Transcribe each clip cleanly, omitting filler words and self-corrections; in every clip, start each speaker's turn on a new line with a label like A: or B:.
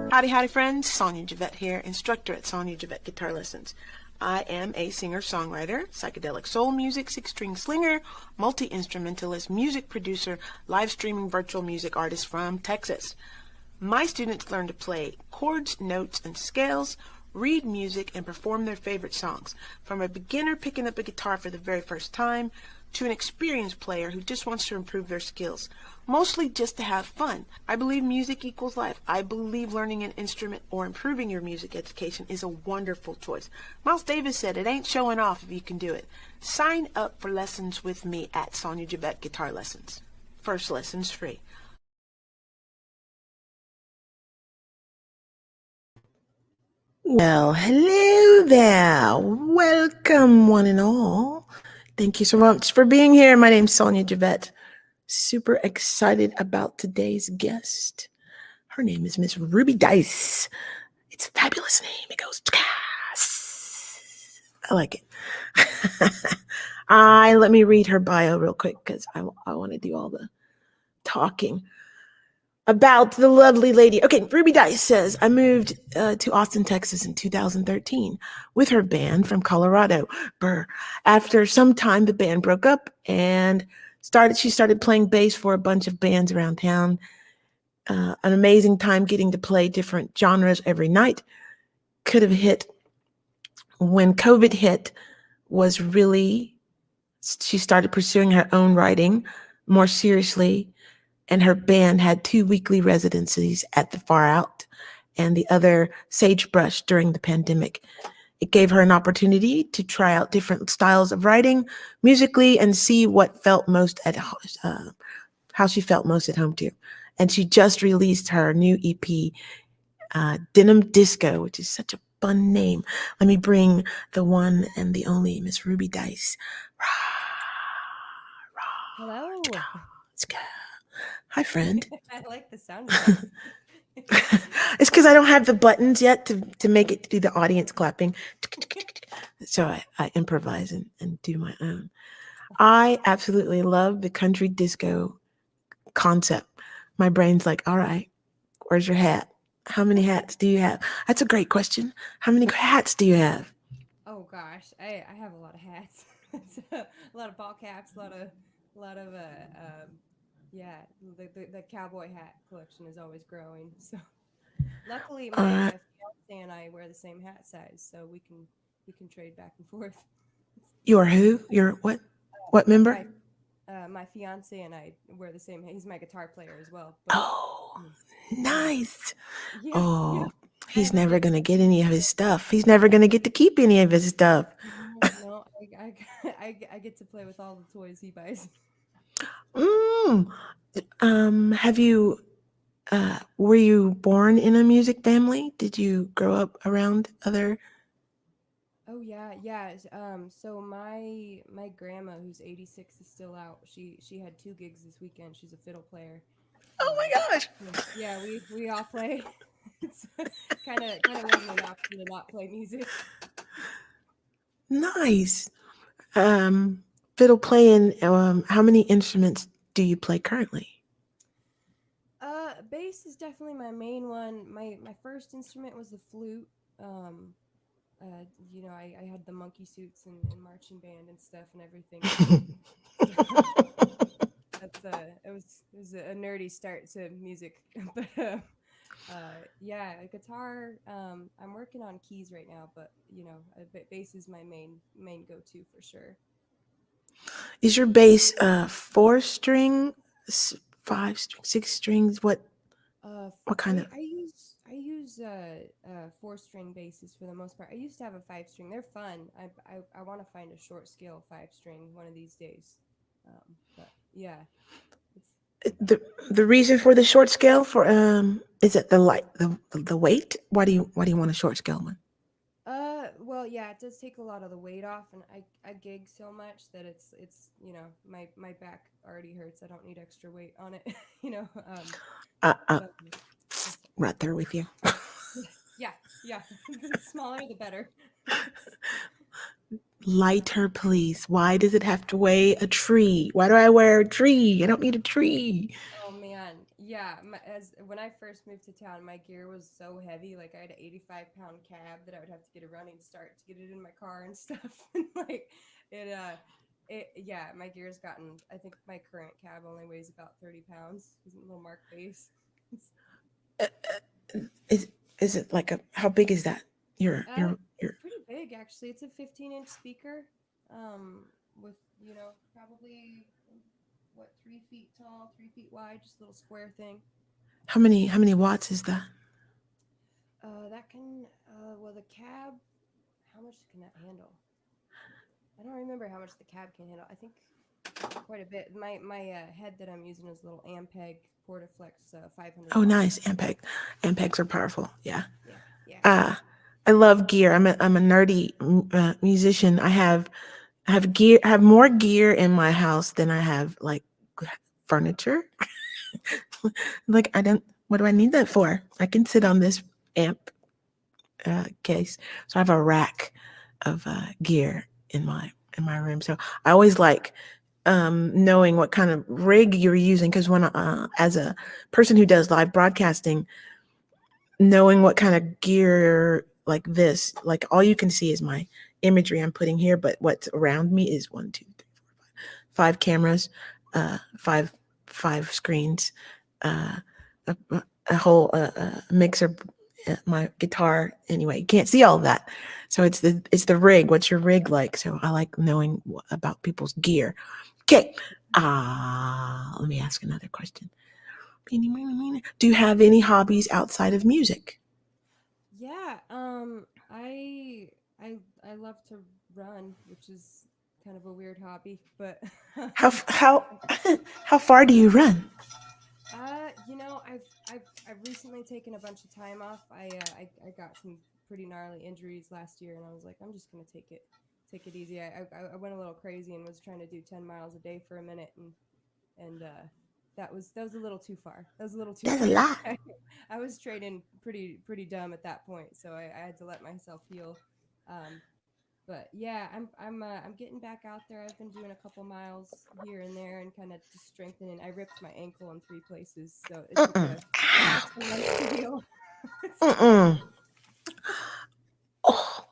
A: Howdy friends, Sonia Javette here, instructor at Sonia Javette Guitar Lessons. I am a singer-songwriter, psychedelic soul music, six-string slinger, multi-instrumentalist, music producer, live streaming virtual music artist from Texas. My students learn to play chords, notes, and scales, read music, and perform their favorite songs. From a beginner picking up a guitar for the very first time to an experienced player who just wants to improve their skills, mostly just to have fun. I believe music equals life. I believe learning an instrument or improving your music education is a wonderful choice. Miles Davis said, "It ain't showing off if you can do it." Sign up for lessons with me at Sonia Javette Guitar Lessons. First lesson's free. Well, hello there. Welcome, one and all. Thank you so much for being here. My name's Sonia Javette. Super excited about today's guest. Her name is Miss Ruby Dice. It's a fabulous name. It goes, I like it. Let me read her bio real quick because I want to do all the talking about the lovely lady. Okay, Ruby Dice says, I moved to Austin, Texas in 2013 with her band from Colorado. After some time, the band broke up and she started playing bass for a bunch of bands around town. An amazing time getting to play different genres every night. Could have hit when COVID hit she started pursuing her own writing more seriously. And her band had 2 weekly residencies at the Far Out and the other Sagebrush during the pandemic. It gave her an opportunity to try out different styles of writing musically and see what felt most how she felt most at home too. And she just released her new EP, Denim Disco, which is such a fun name. Let me bring the one and the only Miss Ruby Dice.
B: Hello.
A: Let's go. Hi, friend.
B: I like the sound of
A: It's because I don't have the buttons yet to make it do the audience clapping. So I improvise and do my own. I absolutely love the country disco concept. My brain's like, all right, where's your hat? How many hats do you have? That's a great question. How many hats do you have?
B: Oh gosh, I have a lot of hats. A lot of ball caps, a lot of yeah, the cowboy hat collection is always growing. So luckily my fiance and I wear the same hat size, so we can trade back and forth.
A: You're who? You're what? What member?
B: My fiance and I wear the same. He's my guitar player as well.
A: Oh, nice.
B: Yeah,
A: oh, he's never going to get any of his stuff. He's never going to get to keep any of his stuff.
B: No, I get to play with all the toys he buys.
A: Have you, were you born in a music family? Did you grow up around other?
B: Oh yeah. So my grandma, who's 86, is still out. She had 2 gigs this weekend. She's a fiddle player.
A: Oh my gosh.
B: Yeah, we all play. It's kind of wasn't an option to not play music.
A: Nice. Fiddle playing. How many instruments do you play currently?
B: Bass is definitely my main one. My first instrument was the flute. I had the monkey suits and marching band and stuff and everything. It was a nerdy start to music, but yeah, a guitar. I'm working on keys right now, but bass is my main go-to for sure.
A: Is your bass 4-string, 5 string, 6 strings? What kind of?
B: I use use 4-string basses for the most part. I used to have a 5-string. They're fun. I want to find a short scale 5-string one of these days. But yeah, it's
A: The reason for the short scale for is it the light the weight? Why do you want a short scale one?
B: well, yeah, it does take a lot of the weight off, and I gig so much that it's my back already hurts. I don't need extra weight on it, you know.
A: Uh, uh,
B: But it's,
A: right there with you.
B: yeah, yeah, the smaller the better.
A: Lighter, please. Why does it have to weigh a tree? Why do I wear a tree? I don't need a tree.
B: Oh man, yeah. As when I first moved to town, my gear was so heavy. Like I had an 85-pound cab that I would have to get a running start to get it in my car and stuff. And like it, yeah. My gear's gotten. I think my current cab only weighs about 30 pounds. It's a little Mark base. It's,
A: Is is it like a how big is that? Your your
B: it's
A: your
B: pretty big actually. It's a 15-inch speaker, with probably what 3 feet tall, 3 feet wide, just a little square thing.
A: how many watts is that?
B: That can, well, the cab, how much can that handle? I don't remember how much the cab can handle. I think quite a bit. My head that I'm using is a little Ampeg Portaflex 500
A: Oh,
B: watt.
A: nice. Ampegs are powerful. Yeah.
B: Yeah, yeah.
A: Uh, I love gear. I'm a nerdy musician. I have gear. I have more gear in my house than I have like furniture. Like I don't. What do I need that for? I can sit on this amp case. So I have a rack of gear in my room. So I always like knowing what kind of rig you're using because when as a person who does live broadcasting, knowing what kind of gear like this, like all you can see is my imagery I'm putting here, but what's around me is one, two, three, five cameras, five screens, uh, a whole mixer, my guitar. Anyway, you can't see all of that, so it's the rig. What's your rig like? So I like knowing about people's gear. Okay, let me ask another question. Do you have any hobbies outside of music?
B: Yeah, I love to run, which is kind of a weird hobby, but
A: How how how far do you run?
B: I've recently taken a bunch of time off. I got some pretty gnarly injuries last year, and I was like, I'm just gonna take it easy. I went a little crazy and was trying to do 10 miles a day for a minute, and that was a little too far. That was a little too
A: That's a
B: far.
A: lot.
B: I was training pretty dumb at that point, so I had to let myself heal. Um, but yeah, I'm getting back out there. I've been doing a couple miles here and there and kind of just strengthening. I ripped my ankle in 3 places, so it took
A: Mm-mm.
B: a 6 months to heal.
A: Mm-mm. Oh,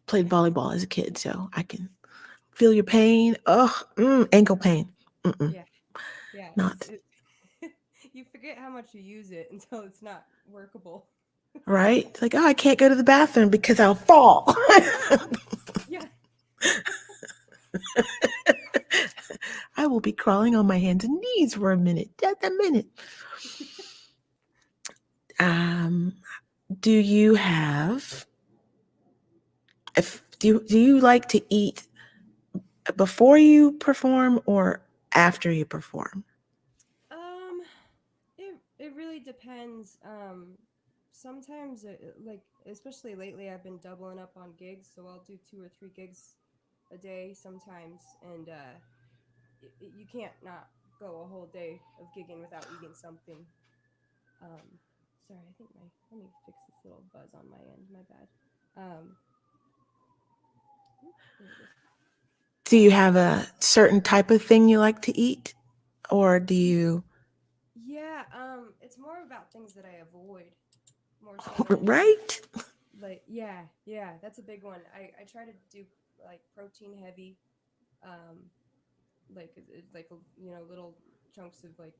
A: played volleyball as a kid, so I can feel your pain. Oh, ankle pain. Mm-mm.
B: Yeah, yeah.
A: Not
B: You forget how much you use it until it's not workable.
A: right. It's like, oh, I can't go to the bathroom because I'll fall.
B: Yeah.
A: I will be crawling on my hands and knees for a minute. Just a minute. Um, do you have? If do you like to eat before you perform or after you perform?
B: Um, it really depends. Sometimes like especially lately, I've been doubling up on gigs, so I'll do 2 or 3 gigs a day sometimes, and you can't not go a whole day of gigging without eating something. Um, sorry, I think my let me fix this little buzz on my end. My bad. Um, there it is.
A: Do you
B: Um,
A: have a certain type of thing you like to eat, or do you
B: yeah. It's more about things that I avoid more so than anything.
A: right?
B: Like yeah, that's a big one. I try to do like protein heavy, um like like little chunks of like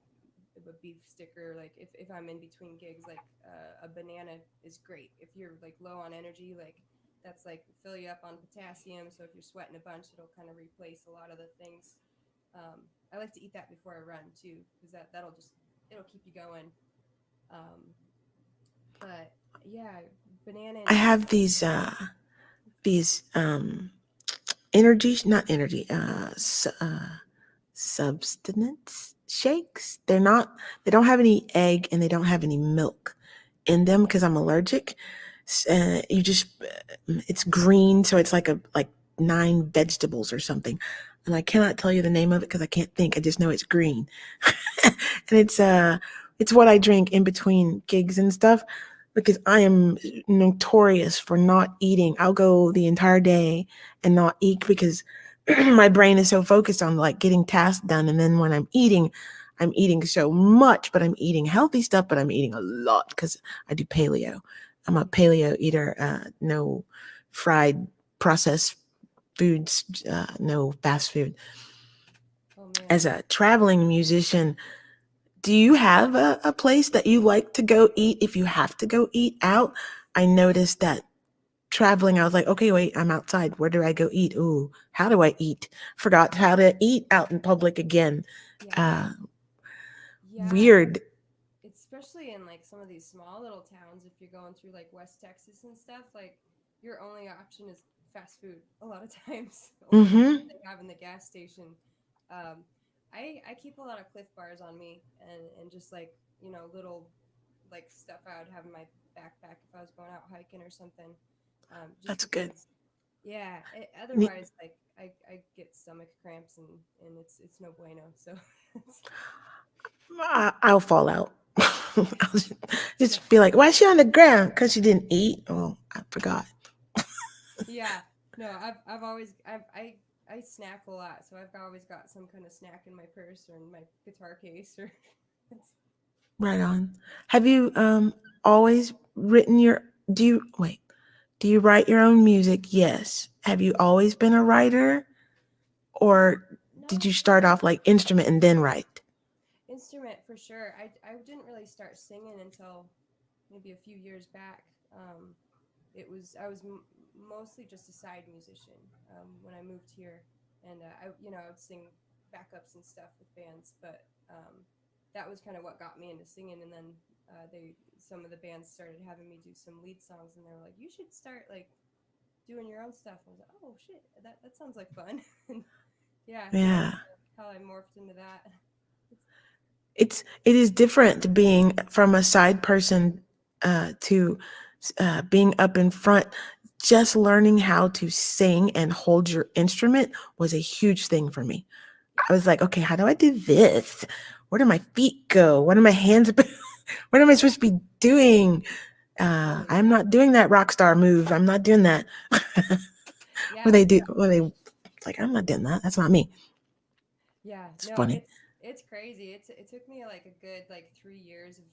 B: a beef sticker. Like if I'm in between gigs, like a banana is great if you're like low on energy. Like that's like fill you up on potassium, so if you're sweating a bunch, it'll kind of replace a lot of the things. I like to eat that before I run too, because that'll just it'll keep you going. um But yeah, banana
A: I
B: and
A: have
B: mango.
A: these energy, not energy, substance shakes. They don't have any egg and they don't have any milk in them because I'm allergic. You just, it's green, so it's like 9 vegetables or something. And I cannot tell you the name of it because I can't think. I just know it's green. And it's what I drink in between gigs and stuff because I am notorious for not eating. I'll go the entire day and not eat because my brain is so focused on like getting tasks done, and then when I'm eating so much, but I'm eating healthy stuff, but I'm eating a lot because I do paleo. I'm a paleo eater. No fried processed foods, no fast food.
B: Oh man.
A: As a traveling musician, do you have a place that you like to go eat if you have to go eat out? I noticed that traveling, I was like, okay, wait, I'm outside. Where do I go eat? Ooh, how do I eat? Forgot how to eat out in public again.
B: Yeah.
A: Uh,
B: Yeah.
A: weird.
B: Especially in like some of these small little towns, if you're going through like West Texas and stuff, like your only option is fast food a lot of times, or whatever
A: Mm-hmm.
B: they have in the gas station. um, I keep a lot of Cliff Bars on me, and just like, little like stuff I would have in my backpack if I was going out hiking or something, just
A: That's good.
B: because. Yeah,
A: Ne-
B: otherwise, like, I get stomach cramps, and it's no bueno. So it's,
A: I'll fall out. I'll
B: yeah.
A: just be like, why is she on the ground? Because she didn't eat. Oh, I forgot.
B: Yeah, no, I've always I snack a lot, so I've always got some kind of snack in my purse or in my guitar case, or it's,
A: Right on. Have you always written your do you wait, do you write your own music? Yes. Have you always been a writer or did
B: not
A: you
B: for
A: start off like instrument and then write?
B: instrument for sure. I didn't really start singing until maybe a few years back. I was mostly just a side musician when I moved here, and I would sing backups and stuff with bands, but that was kind of what got me into singing. And then they some of the bands started having me do some lead songs, and they were like, "You should start like doing your own stuff." I was like, "Oh shit, that sounds like fun." And yeah, so that's
A: Yeah.
B: how I morphed into that.
A: It is different being from a side person to being up in front. Just learning how to sing and hold your instrument was a huge thing for me.
B: Yeah.
A: I was like, okay, how do I do this? Where do my feet go? What are my hands? What am I supposed to be doing?
B: Oh
A: I'm
B: yeah.
A: not doing that rock star move. I'm not doing that. Where
B: Yeah.
A: they do, where they like, I'm not doing that. That's not me.
B: Yeah,
A: It's
B: no,
A: funny.
B: it's crazy. It took me like a good like 3 years of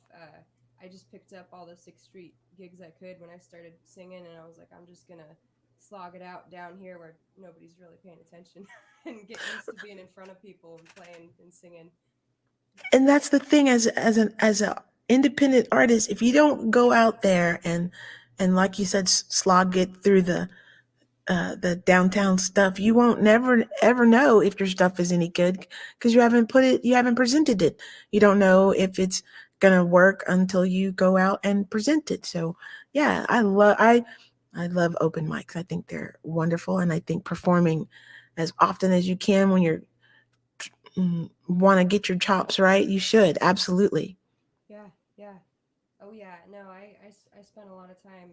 B: I just picked up all the Sixth Street gigs I could when I started singing, and I was like, I'm just gonna slog it out down here where nobody's really paying attention, and get used to being in front of people and playing and singing.
A: And that's the thing as a independent artist, if you don't go out there and like you said, slog it through the downtown stuff, you won't never ever know if your stuff is any good because you haven't presented it. You don't know if it's gonna work until you go out and present it. So yeah, I love open mics. I think they're wonderful, and I think performing as often as you can when you're want to get your chops right, you should absolutely.
B: Yeah, yeah. Oh yeah, no, I spent a lot of time,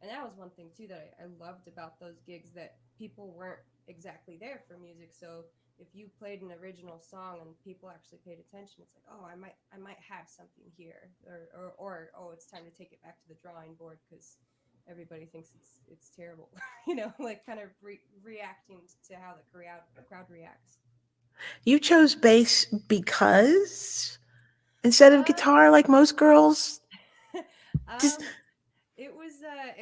B: and that was one thing too that I loved about those gigs, that people weren't exactly there for music. So if you played an original song and people actually paid attention, it's like, oh, I might have something here, or oh, it's time to take it back to the drawing board because everybody thinks it's terrible, like kind of reacting to how the crowd reacts.
A: You chose bass because instead of
B: Um,
A: guitar like most girls just
B: um, it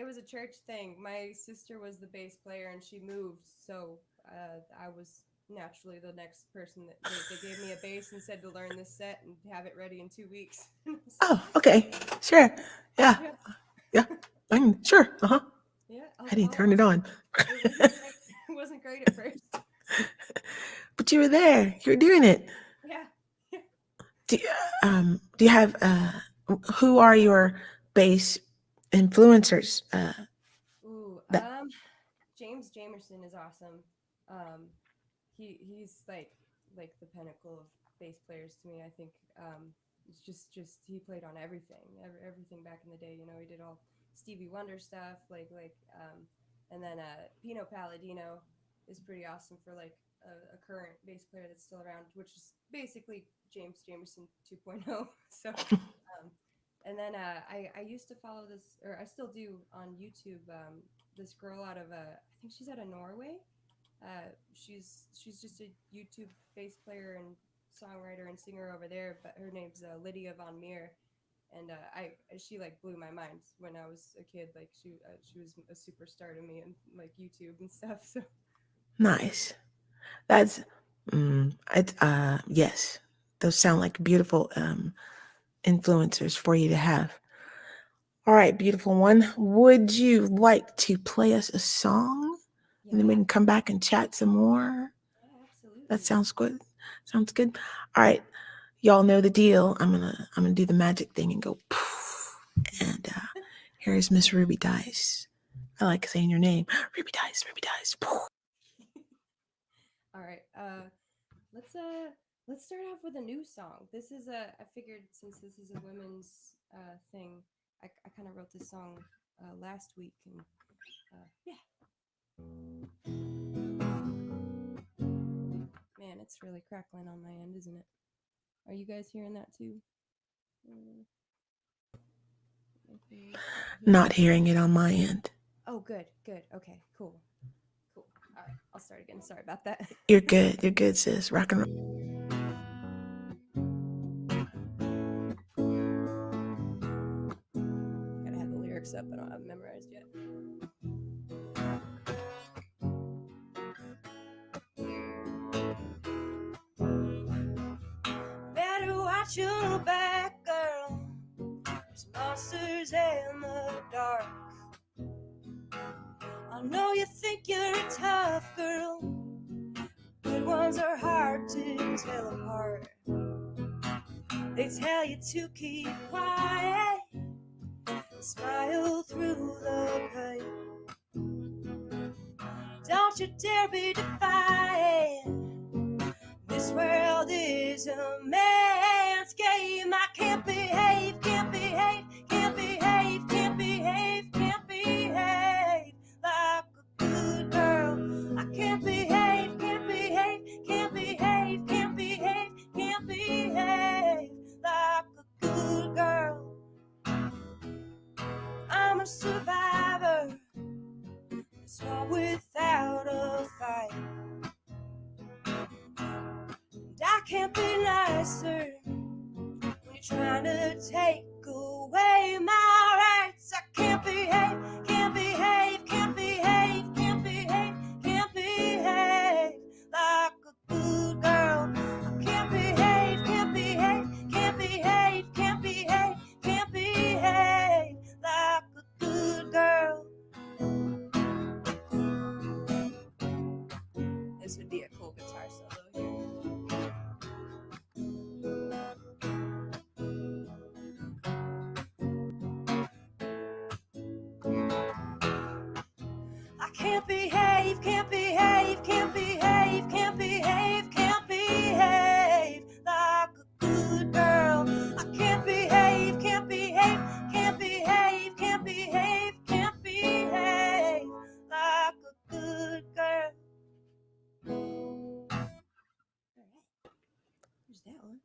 B: was a church thing. My sister was the bass player and she moved, so I was naturally the next person that they gave me a bass and said to learn this set and have it ready in 2 weeks. So,
A: oh, okay, sure, yeah,
B: yeah,
A: yeah, I'm sure, uh-huh.
B: yeah.
A: How do you turn it
B: Almost.
A: on?
B: It wasn't great. It wasn't great at first.
A: But you were there, you were doing it.
B: Yeah.
A: Do you, do you have who are your bass influencers
B: Ooh,
A: that
B: James Jamerson is awesome. Um, he's like the pinnacle of bass players to me. I think it's just he played on everything back in the day. You know, he did all Stevie Wonder stuff, and then Pino Palladino is pretty awesome for like a current bass player that's still around, which is basically James Jamerson 2.0. So, and then I used to follow this, or I still do on YouTube. This girl out of I think she's out of Norway. She's just a YouTube bass player and songwriter and singer over there, but her name's Lydia Von Meer, and I she like blew my mind when I was a kid. Like she was a superstar to me and like YouTube and stuff. So
A: nice. That's yes. Those sound like beautiful influencers for you to have. All right, beautiful one. Would you like to play us a song? And then we
B: yeah,
A: can come back and chat some more.
B: yeah,
A: That
B: absolutely.
A: sounds good. Sounds good. All right. Y'all know the deal. I'm gonna do the magic thing and go poof. And here's Miss Ruby Dice. I like saying your name. Ruby Dice, Ruby Dice. Poof.
B: All right. Let's start off with a new song. This is a I figured since this is a women's thing, I kind of wrote this song last week and yeah, man, it's really crackling on my end, isn't it? Are you guys hearing that too? Uh, hearing
A: Not
B: it?
A: hearing it on my end.
B: Oh, good, good. Okay, cool, cool. All right, I'll start again. Sorry about that.
A: You're good. You're good, sis. Rock and roll.
B: Gotta have the lyrics up. I don't have them memorized yet. Better watch your back, girl. There's monsters in the dark. I know you think you're a tough girl. Good ones are hard to tell apart. They tell you to keep quiet, smile through the pain. Don't you dare be defiant. This world is a man's game. I can't behave, can't behave, can't behave, can't behave, can't behave like a good girl. I can't behave, can't behave, can't behave, can't behave, can't behave like a good girl. I'm a survivor, strong without a fight. And I can't be nicer when you're trying to take away my rights. I can't behave, can't behave, can't behave, can't behave, can't behave like a good girl. I can't behave, can't behave, can't behave, can't behave, can't behave like a good girl. This would be a cool guitar solo here. I can't behave, can't behave, can't behave, can't behave, can't behave like a good girl. I can't behave, can't behave, can't behave, can't behave, can't behave like a good girl. All right, here's that one.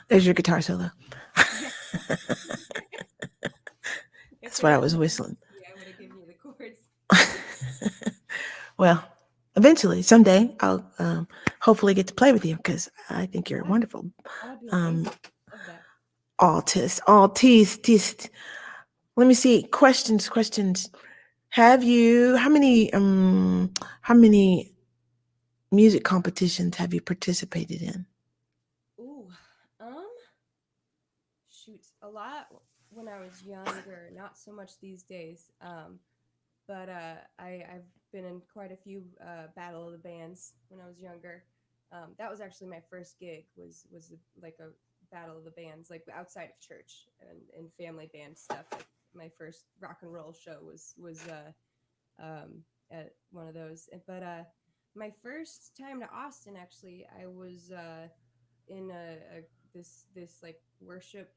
A: There's your guitar solo.
B: Yeah. If
A: That's
B: it
A: what I
B: had
A: was
B: been
A: whistling.
B: I would have given you the chords.
A: Well, eventually, someday, I'll hopefully get to play with you because I think you're
B: Yeah,
A: wonderful.
B: that would be
A: Um,
B: amazing. Love that.
A: Autist. Let me see. Questions. How many music competitions have you participated in?
B: Ooh, um, shoot, a lot when I was younger, not so much these days. But I've been in quite a few Battle of the Bands when I was younger. That was actually my first gig. Like a battle of the bands, like outside of church and family band stuff. Like my first rock and roll show was at one of those. But my first time to Austin, actually, I was in this like worship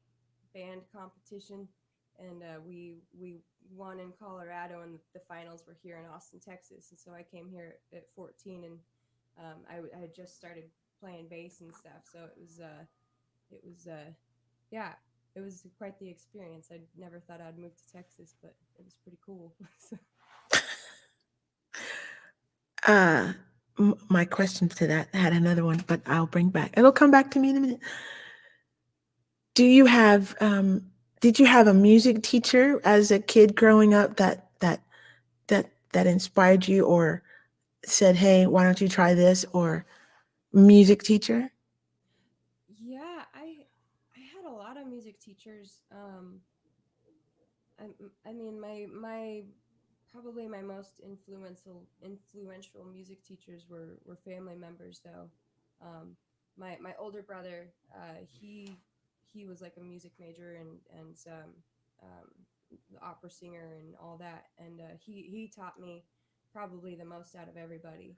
B: band competition, and we won in Colorado, and the finals were here in Austin, Texas. And so I came here at 14, and I had just started playing bass and stuff. So it was yeah, it was quite the experience. I never thought I'd move to Texas, but it was pretty cool. So,
A: Uh, my question to that I had another one, but I'll bring back. It'll come back to me in a minute. Do you have did you have a music teacher as a kid growing up that inspired you or said, "Hey, why don't you try this?" or music teacher?
B: yeah, I had a lot of music teachers. I, I mean, my probably my most influential music teachers were family members, though. Um, my older brother, he was like a music major and um, the opera singer and all that, and he taught me probably the most out of everybody.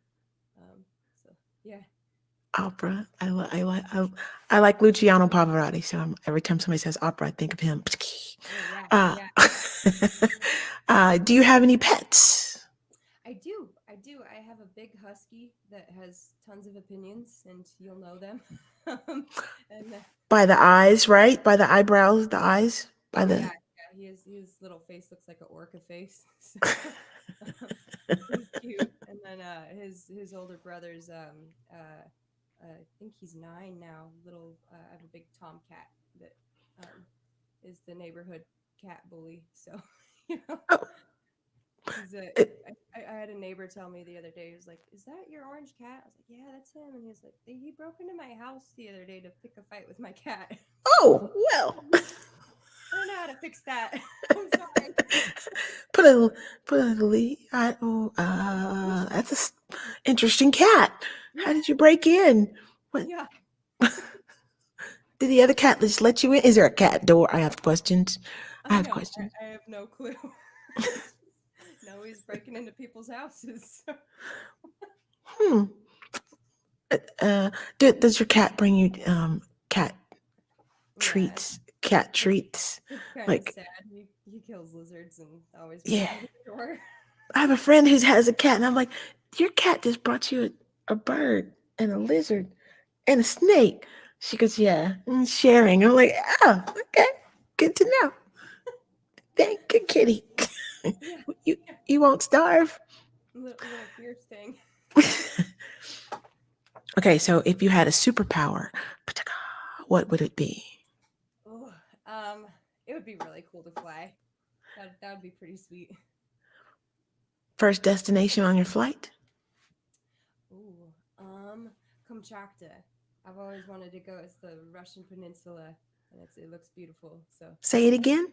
B: Um, so yeah.
A: Opera. I like Luciano Pavarotti. So every time somebody says opera, I think of him.
B: Oh yeah,
A: Uh,
B: yeah.
A: do you have any pets?
B: I do. I do. I have a big husky that has tons of opinions, and you'll know them. And
A: By the eyes, right? By the eyebrows, the eyes, by
B: oh
A: the.
B: yeah, yeah. His little face looks like an orca face. So he's cute. And then his older brother's I think he's 9 now. Little I have a big tomcat that um is the neighborhood cat bully. So you know
A: Oh,
B: he's a.
A: it,
B: I had a neighbor tell me the other day. He was like, "Is that your orange cat?" I was like, "Yeah, that's him." And he was like, "He broke into my house the other day to pick a fight with my cat."
A: oh well.
B: I don't know how to fix that. I'm sorry.
A: Put a put a lead. Oh, that's interesting cat.
B: Yeah,
A: How did you break in? What
B: yeah.
A: did the other cat just let you in? Is there a cat door? I have questions. I
B: I
A: have
B: know.
A: questions.
B: I have no clue. No, he's breaking into people's houses.
A: Hmm. Uh, does your cat bring you cat
B: Yeah,
A: treats? Cat
B: it's
A: treats?
B: it's kind of
A: Like,
B: sad. He kills lizards and always
A: yeah.
B: brings them to the door.
A: I have a friend who has a cat, and I'm like, your cat just brought you a bird and a lizard and a snake. She goes, yeah, and sharing. I'm like, oh, okay, good to know. Thank you, kitty.
B: Yeah,
A: you you won't starve.
B: little fierce thing.
A: Okay, so if you had a superpower, what would it be?
B: Oh, it would be really cool to fly. That would be pretty sweet.
A: First destination on your flight?
B: Ooh, Kamchatka. I've always wanted to go. It's the Russian peninsula, and it looks beautiful. So,
A: Say it again.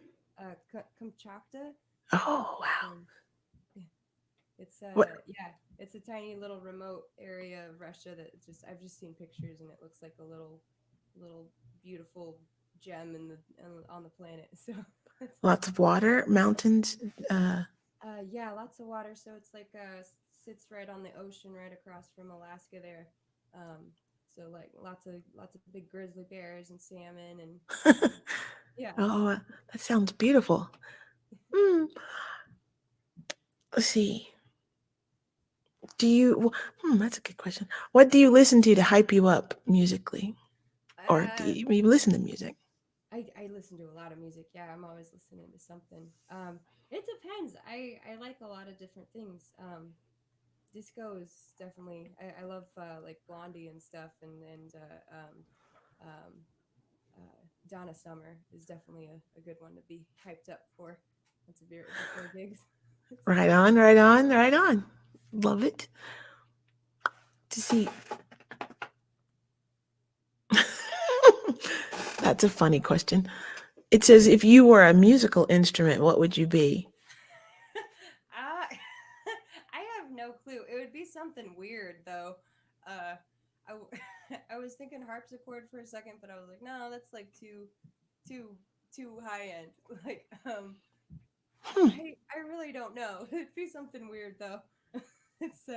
B: Kamchatka.
A: Oh wow.
B: Um, it's
A: What?
B: yeah, it's a tiny little remote area of Russia that just I've just seen pictures, and it looks like a little beautiful gem on the planet. So it's
A: Lots of water, mountains.
B: yeah, lots of water. So it's like sits right on the ocean, right across from Alaska there. Um, so like lots of big grizzly bears and salmon and yeah.
A: Oh, that sounds beautiful. Hmm. Let's see. Do you? That's a good question. What do you listen to hype you up musically, or do
B: Uh,
A: you even listen to music?
B: I listen to a lot of music. Yeah, I'm always listening to something. It depends. I like a lot of different things. Disco is definitely. I love like Blondie and stuff, um, Donna Summer is definitely a good one to be hyped up for. That's a before gigs.
A: Right on, right on, right on. Love it. To see. That's a funny question. It says, if you were a musical instrument, what would you be?
B: I I have no clue. It would be something weird though. Uh, I was thinking harpsichord for a second, but I was like, no, that's like too too high end. Like,
A: Hmm.
B: I really don't know. It'd be something weird though. It's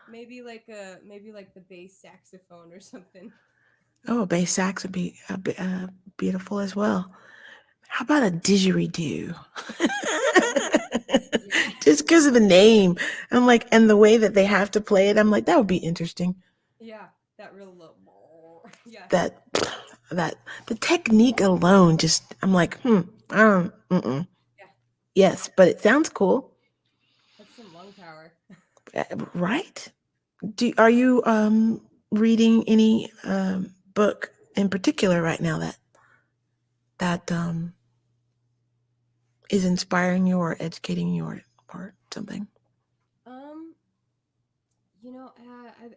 B: maybe like the bass saxophone or something.
A: Oh, a bass sax would be beautiful as well. How about a didgeridoo?
B: Yeah,
A: Just because of the name, I'm like, and the way that they have to play it, I'm like, that would be interesting.
B: yeah, that real low. Yeah,
A: That that the technique alone, just I'm like, mm-mm.
B: yeah,
A: Yes, but it sounds cool,
B: that's some lung power.
A: right? Are you reading any book in particular right now that is inspiring you or educating you or something?
B: Um,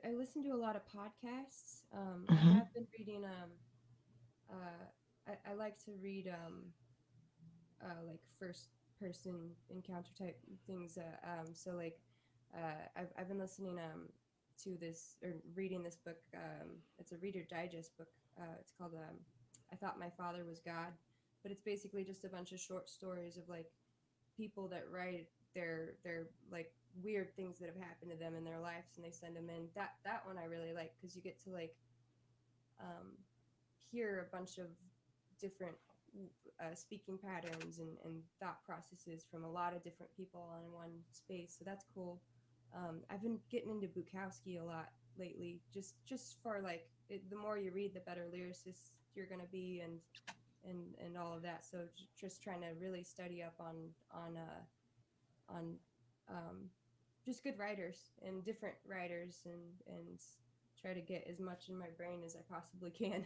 B: I listen to a lot of podcasts. I
A: Hmm.
B: have been reading. I like to read like first person encounter type things. I've been listening to this or reading this book. It's a Reader Digest book. It's called I Thought My Father Was God, but it's basically just a bunch of short stories of like people that write their like weird things that have happened to them in their lives, and they send them in. That one I really like because you get to like um, hear a bunch of different speaking patterns and thought processes from a lot of different people all in one space. So that's cool. I've been getting into Bukowski a lot lately, just for like the more you read, the better lyricist you're gonna be, and all of that. So just trying to really study up on um, just good writers and different writers, and try to get as much in my brain as I possibly can.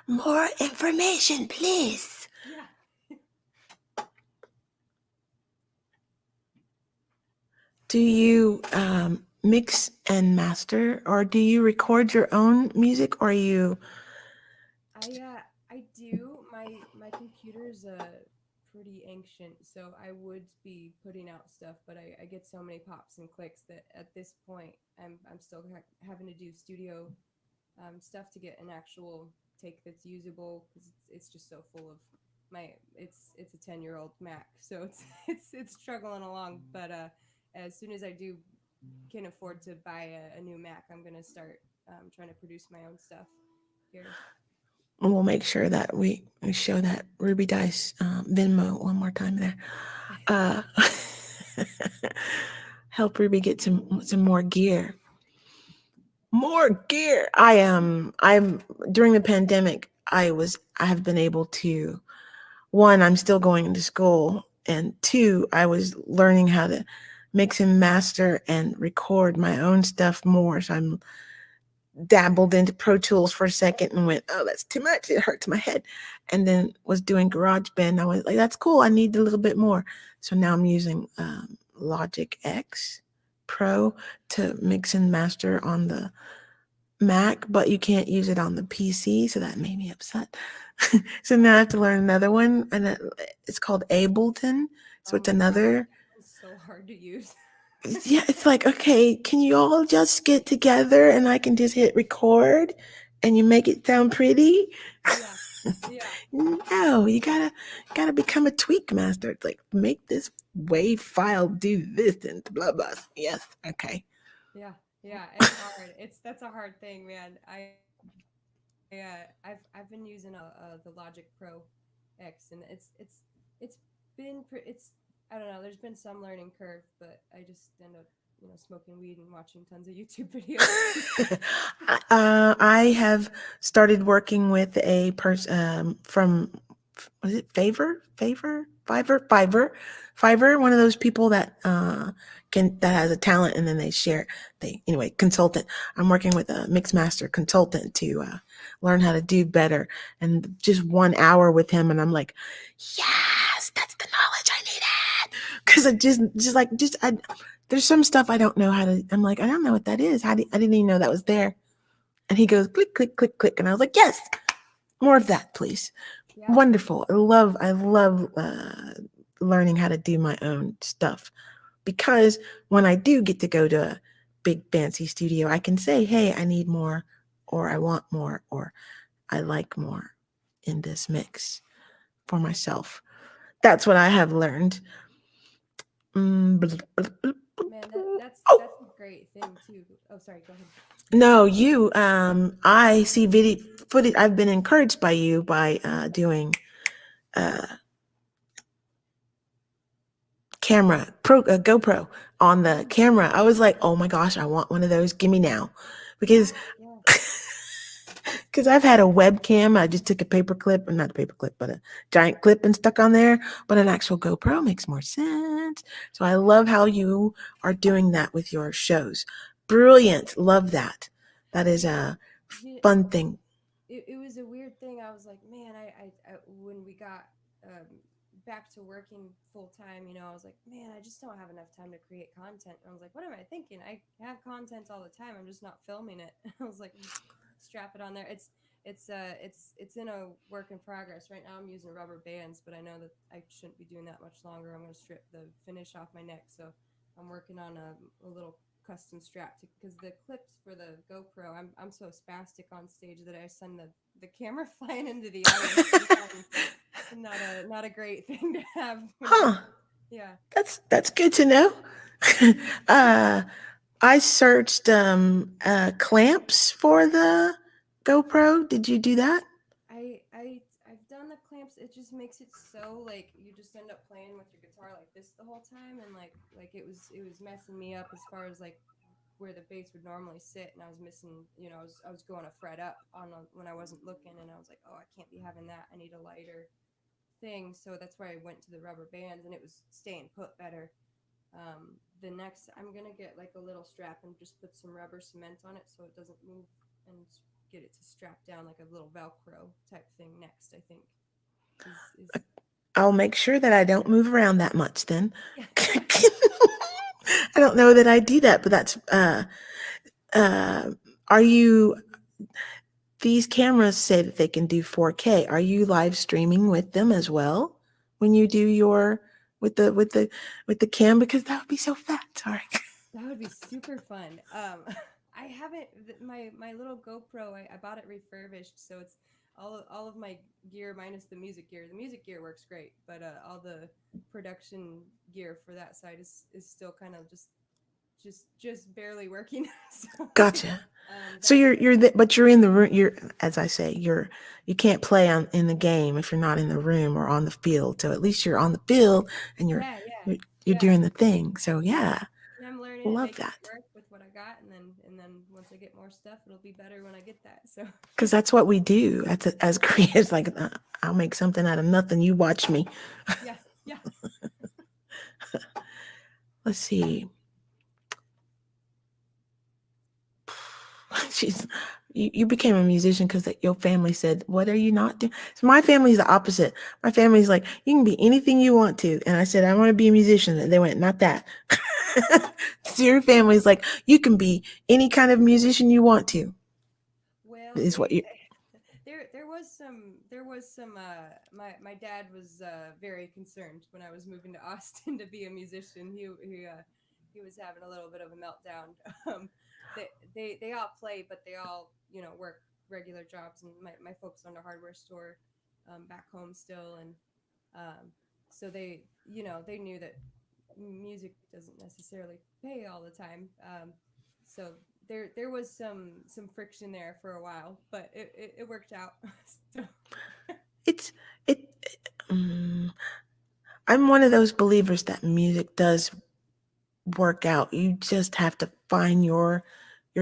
A: More information, please.
B: Yeah.
A: Do you mix and master, or do you record your own music, or you?
B: I do. My computer's pretty ancient, so I would be putting out stuff, but I get so many pops and clicks that at this point I'm still having to do studio stuff to get an actual take that's usable because it's just so full of my it's a 10-year-old Mac, so it's struggling along. But as soon as I do can afford to buy a new Mac, I'm gonna start trying to produce my own stuff here.
A: We'll make sure that we show that Ruby Dice Venmo one more time there. Uh, help Ruby get some more gear. More gear. I'm during the pandemic. I have been able to, one, I'm still going into school, and two, I was learning how to mix and master and record my own stuff more. So I'm dabbled into Pro Tools for a second and went, oh, that's too much. It hurts my head. And then was doing GarageBand. I was like, that's cool. I need a little bit more. So now I'm using Logic X Pro to mix and master on the Mac, but you can't use it on the PC. So that made me upset. So now I have to learn another one. And it's called Ableton. So
B: Oh
A: it's
B: my god,
A: another.
B: that one's so hard to use.
A: Yeah, it's like, okay, can you all just get together and I can just hit record and you make it sound pretty?
B: Yeah, yeah,
A: No, you gotta become a tweak master. It's like make this wave file do this and blah blah. Yes, okay.
B: yeah, yeah. It's hard. It's That's a hard thing, man. I've been using the Logic Pro X, and it's it's I don't know. There's been some learning curve, but I just end up smoking weed and watching tons of YouTube videos.
A: I have started working with a person from, was it Fiverr, one of those people that that has a talent and then they share. They anyway consultant. I'm working with a mix master consultant to learn how to do better. And just 1 hour with him, and I'm like, yes, that's the knowledge I needed. Because I just like just I there's some stuff I don't know how to. I'm like, I don't know what that is. I didn't even know that was there. And he goes, click, click, click, click. And I was like, yes, more of that, please.
B: Yeah,
A: Wonderful. I love learning how to do my own stuff because when I do get to go to big fancy studio, I can say, hey, I need more, or I want more, or I like more in this mix for
B: That's
A: myself. That's what I have learned. Mm,
B: man, that's
A: oh
B: that's a great thing too. Oh, sorry, go ahead.
A: no, you. I see video footage. I've been encouraged by you by doing uh, camera GoPro on the
B: Mm,
A: camera. I was like, oh my gosh, I want one of those. Give me now,
B: yeah,
A: because
B: yeah.
A: because I've had a webcam. I just took a paper clip, or not a paper clip, but a giant clip and stuck on there. But an actual GoPro makes more sense. So I love how you are doing that with your shows. Brilliant. Love that. That is a
B: You,
A: fun thing.
B: it was a weird thing. I was like, man, I when we got um, back to working full time, I was like, man, I just don't have enough time to create content. And I was like, what am I thinking? I have content all the time. I'm just not filming it. I was like, just strap it on there. It's in a work in progress right now. I'm using rubber bands, but I know that I shouldn't be doing that much longer. I'm going to strip the finish off my neck, so I'm working on a little custom strap because the clips for the GoPro, I'm so spastic on stage that I send the camera flying into the audience sometimes. It's not a great thing to have when you're,
A: Huh.
B: yeah.
A: That's good to know. uh, I searched clamps for the GoPro. Did you do that?
B: I've done the clamps. It just makes it so like you just end up playing with your guitar like this the whole time, and like it was messing me up as far as like where the bass would normally sit, and I was missing, I was going a fret up when I wasn't looking, and I was like, oh, I can't be having that. I need a lighter thing. So that's why I went to the rubber bands, and it was staying put better. The next, I'm gonna get like a little strap and just put some rubber cement on it so it doesn't move, and get it to strap down like a little Velcro type thing. Next, I think is
A: I'll make sure that I don't move around that much then.
B: yeah.
A: I don't know that I do that, but that's uh are you these cameras say that they can do 4K. Are you live streaming with them as well when you do your with the cam, because that would be so fat. Sorry.
B: That would be super fun. I haven't my little GoPro. I bought it refurbished, so it's all of my gear minus the music gear. The music gear works great, but all the production gear for that side is still kind of just barely working. So
A: Gotcha. So
B: that
A: but you're in the room. You're, as I say, you can't play on in the game if you're not in the room or on the field. So at least you're on the field and
B: yeah, yeah,
A: you're
B: yeah,
A: doing the thing. So
B: yeah.
A: yeah,
B: And I'm learning and
A: love
B: making it
A: that,
B: work with what I got, and then once I get more stuff, it'll be better when I get that. So
A: because that's what we do as creators. Like I'll make something out of nothing. You watch me.
B: yeah, yeah.
A: Let's see. She's you became a musician because your family said, what are you not doing? So my family's the opposite. My family's like, you can be anything you want to, and I said, I want to be a musician, and they went, not that. So your family's like, you can be any kind of musician you want to,
B: Well,
A: is what you.
B: there was some my dad was very concerned when I was moving to Austin to be a musician. He was having a little bit of a meltdown. Um, they all play, but they all work regular jobs, and my folks own a hardware store back home still, and um, so they knew that music doesn't necessarily pay all the time. So there was some friction there for a while, but it worked out. So
A: It's it. Um, I'm one of those believers that music does work out. You just have to find your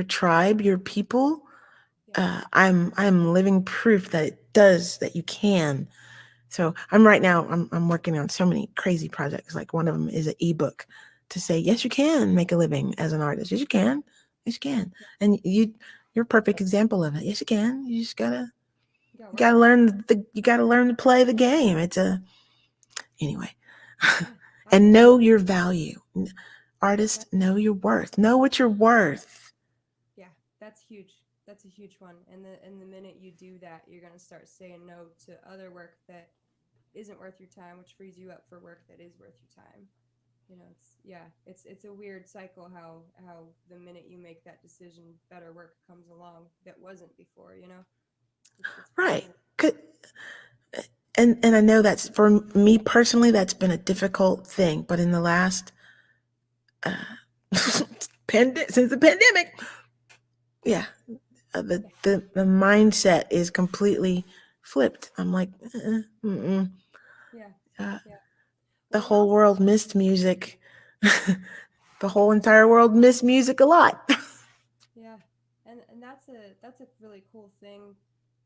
A: tribe, your people.
B: yeah,
A: I'm living proof that it does, that you can. So I'm right now I'm working on so many crazy projects. Like one of them is an ebook to say yes you can make a living as an artist. Yes you can. Yes you can.
B: yeah,
A: And you're a perfect example of it. Yes you can. You just
B: you gotta
A: you
B: work
A: gotta
B: for it.
A: learn the you gotta learn to play the game. It's a anyway.
B: Yeah,
A: And
B: I
A: know your value.
B: that
A: Artist, know your worth. Know what you're worth.
B: yeah, that's huge. That's a huge one. And the minute you do that, you're gonna start saying no to other work that isn't worth your time, which frees you up for work that is worth your time. It's yeah, it's a weird cycle how the minute you make that decision, better work comes along that wasn't before. It's pretty
A: Right.
B: cool.
A: And I know that's for me personally, that's been a difficult thing. But in the last since the pandemic, yeah,
B: Yeah,
A: the mindset is completely flipped. I'm like, mm-mm.
B: yeah,
A: Uh,
B: yeah.
A: the
B: Well, and
A: whole
B: also
A: world missed music. The whole entire world missed music a lot.
B: yeah, and that's a really cool thing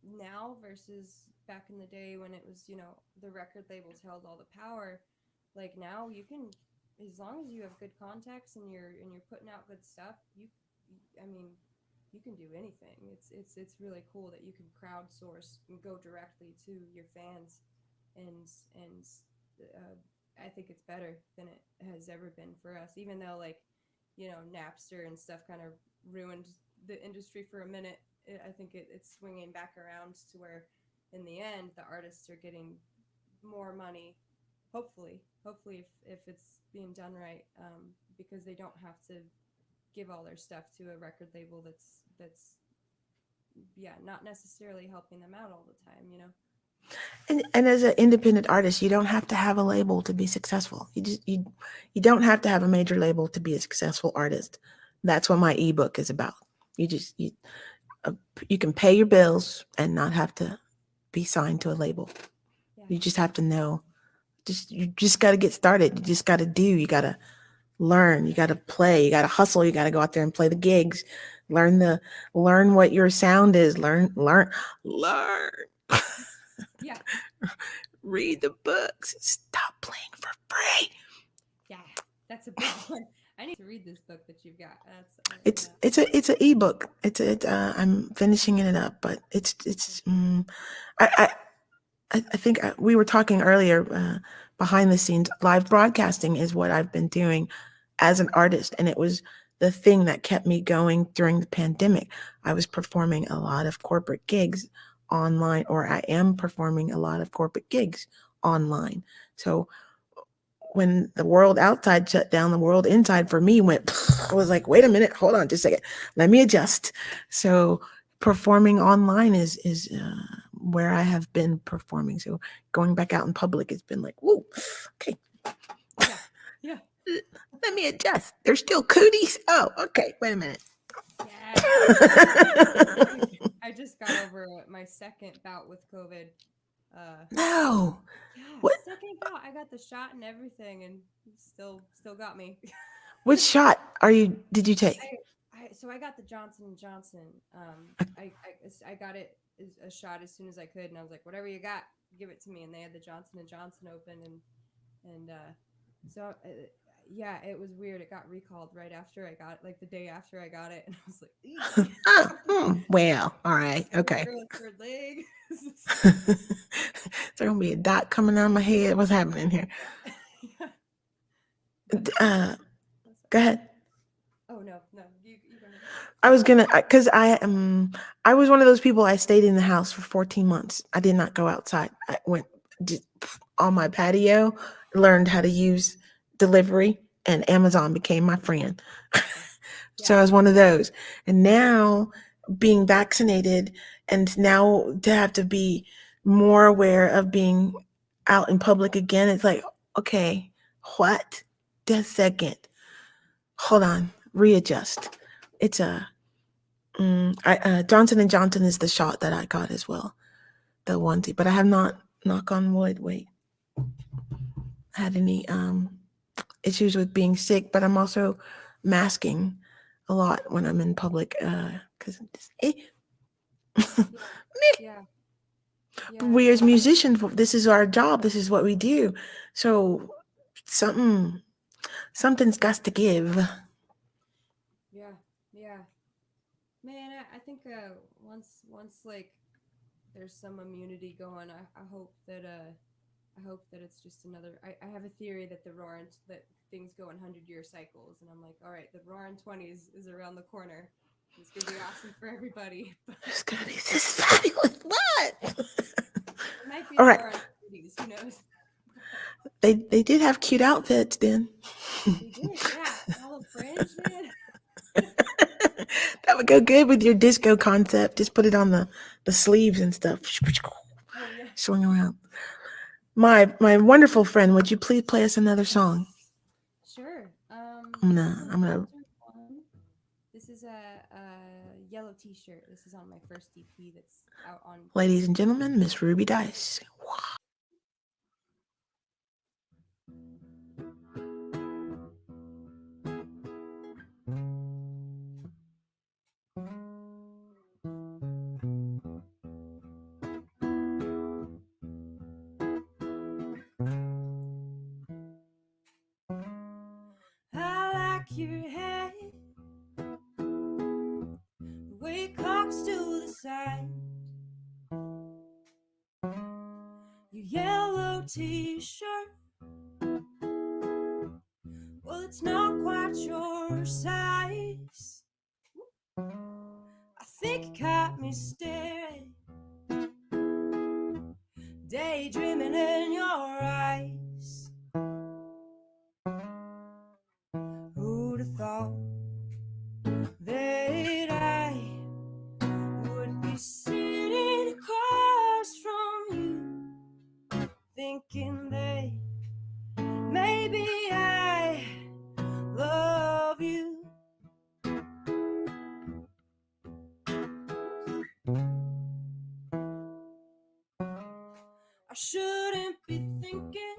B: now versus back in the day when it was, the record labels held all the power. Like now you can, as long as you have good contacts and you're putting out good stuff, I mean, you can do anything. It's really cool that you can crowdsource and go directly to your fans, and uh, I think it's better than it has ever been for us. Even though Napster and stuff kind of ruined the industry for a minute, I think it's swinging back around to where, in the end, the artists are getting more money. Hopefully, if it's being done right, because they don't have to give all their stuff to a record label that's yeah, not necessarily helping them out all the time.
A: And as an independent artist, you don't have to have a label to be successful. You don't have to have a major label to be a successful artist. That's what my ebook is about. You just uh, you can pay your bills and not have to be signed to a label.
B: Yeah,
A: You just have to know. You just got to get started. You just got to do. You got to learn. You got to play. You got to hustle. You got to go out there and play the gigs. Learn what your sound is. Learn.
B: yeah,
A: Read the books. Stop playing for free.
B: yeah. That's a big one. I need to read this book that you've got. That's
A: It's
B: yeah.
A: it's a it's an ebook. I'm finishing it up, but I I think we were talking earlier behind the scenes. Live broadcasting is what I've been doing as an artist, and it was the thing that kept me going during the pandemic. I was performing a lot of corporate gigs online, or I am performing a lot of corporate gigs online. So when the world outside shut down, the world inside for me went, I was like, wait a minute, hold on just a second. Let me adjust. So performing online is where I have been performing. So going back out in public has been like, whoa, okay,
B: Yeah, yeah,
A: let me adjust. There's still cooties. Oh, okay, wait a minute.
B: yeah. I I just got over my second bout with COVID. Uh,
A: No.
B: yeah,
A: What
B: second bout. I got the shot and everything, and still got me.
A: which shot did you take?
B: So I got the Johnson and Johnson. I got it as a shot as soon as I could, and I was like, whatever you got, give it to me. And they had the Johnson and Johnson open, and so yeah, it was weird. It got recalled right after I got it, like the day after I got it, and I was like, eek.
A: Well, all right,
B: I'm gonna
A: okay.
B: grow a third leg.
A: There's gonna be a dot coming out of my head. What's happening here?
B: Yeah. But
A: Uh,
B: that's
A: Go ahead.
B: oh no, you go ahead.
A: I was gonna because I was one of those people. I stayed in the house for 14 months. I did not go outside. I went just on my patio, learned how to use delivery, and Amazon became my friend. So
B: Yeah,
A: I was one of those. And now being vaccinated, and now to have to be more aware of being out in public again, it's like, okay, what? Just a second. Hold on. Readjust. It's a Johnson and Johnson is the shot that I got as well, the onesie. But I have not, knock on wood, wait, had any issues with being sick. But I'm also masking a lot when I'm in public because
B: yeah, yeah, yeah.
A: we
B: No,
A: as musicians, this is our job. This is what we do. So something something's got to give.
B: yeah, yeah. Man, I think once like there's some immunity going, I hope that it's just another. I have a theory that that things go in 100-year cycles, and I'm like, all right, the roaring 20s is around the corner. It's gonna be awesome for everybody, but
A: It's gonna be this fabulous. What?
B: it might be
A: All
B: the
A: right.
B: roaring 30s. Who knows?
A: They did have cute outfits then.
B: They did, yeah. All the fringe, man.
A: That would go good with your disco concept. Just put it on the sleeves and stuff.
B: Oh yeah.
A: Swing around. My wonderful friend, would you please play us another song?
B: Sure.
A: I'm
B: This is an
A: gonna
B: older one. This is a yellow T-shirt. This is on my first EP that's out on
A: ladies and
B: Bandcamp.
A: gentlemen, Miss Ruby Dice.
B: I like your head, the way it cocks to the side, your yellow T-shirt. Well, it's not quite your size. I think it caught me staring, daydreaming in your eyes. Who'd have thought that I would be sitting across from you, thinking that maybe I love you. I shouldn't be thinking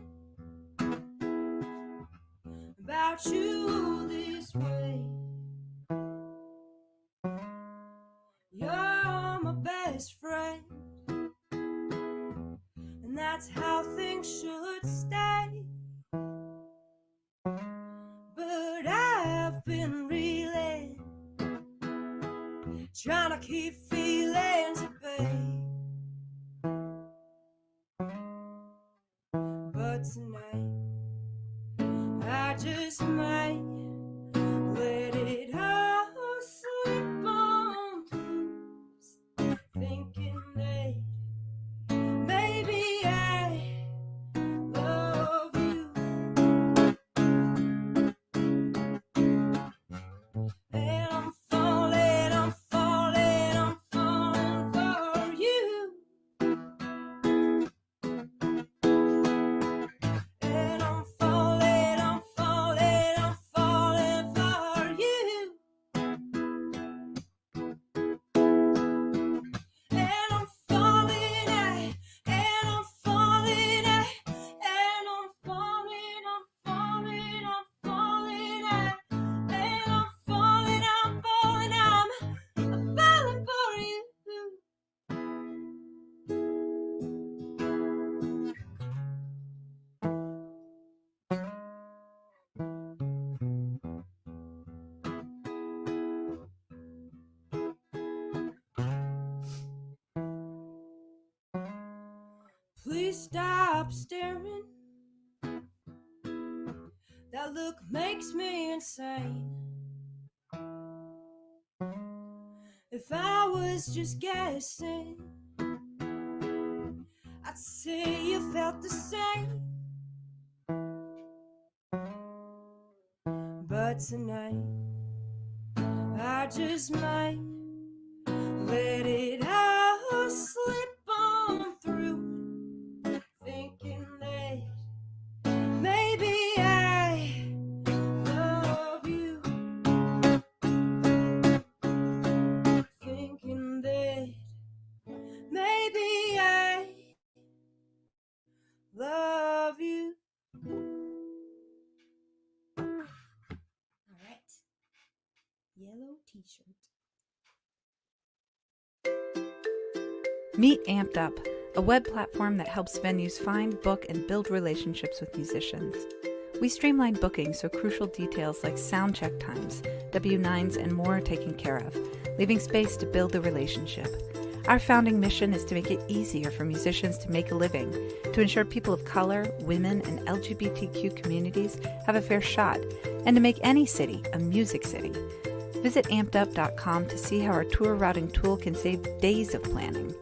B: about you this way. You're my best friend, and that's how things should stay. But I've been really trying to keep feelings at bay. But tonight I just might let it all slip on through, thinking that maybe I love you. And I'm falling for you. And I'm falling for you. And I'm falling, and I'm falling, and I'm falling, and I'm falling for you. Please stop staring. That look makes me insane. If I was just guessing, I'd say you felt the same. But tonight I just might let it all slip on through, thinking that maybe I love you, thinking that maybe I love you. All right, yellow T-shirt.
C: Meet Amped Up, a web platform that helps venues find, book, and build relationships with musicians. We streamline booking so crucial details like sound check times, W-9s, and more are taken care of, leaving space to build the relationship. Our founding mission is to make it easier for musicians to make a living, to ensure people of color, women, and LGBTQ communities have a fair shot, and to make any city a music city. Visit ampedup.com to see how our tour routing tool can save days of planning.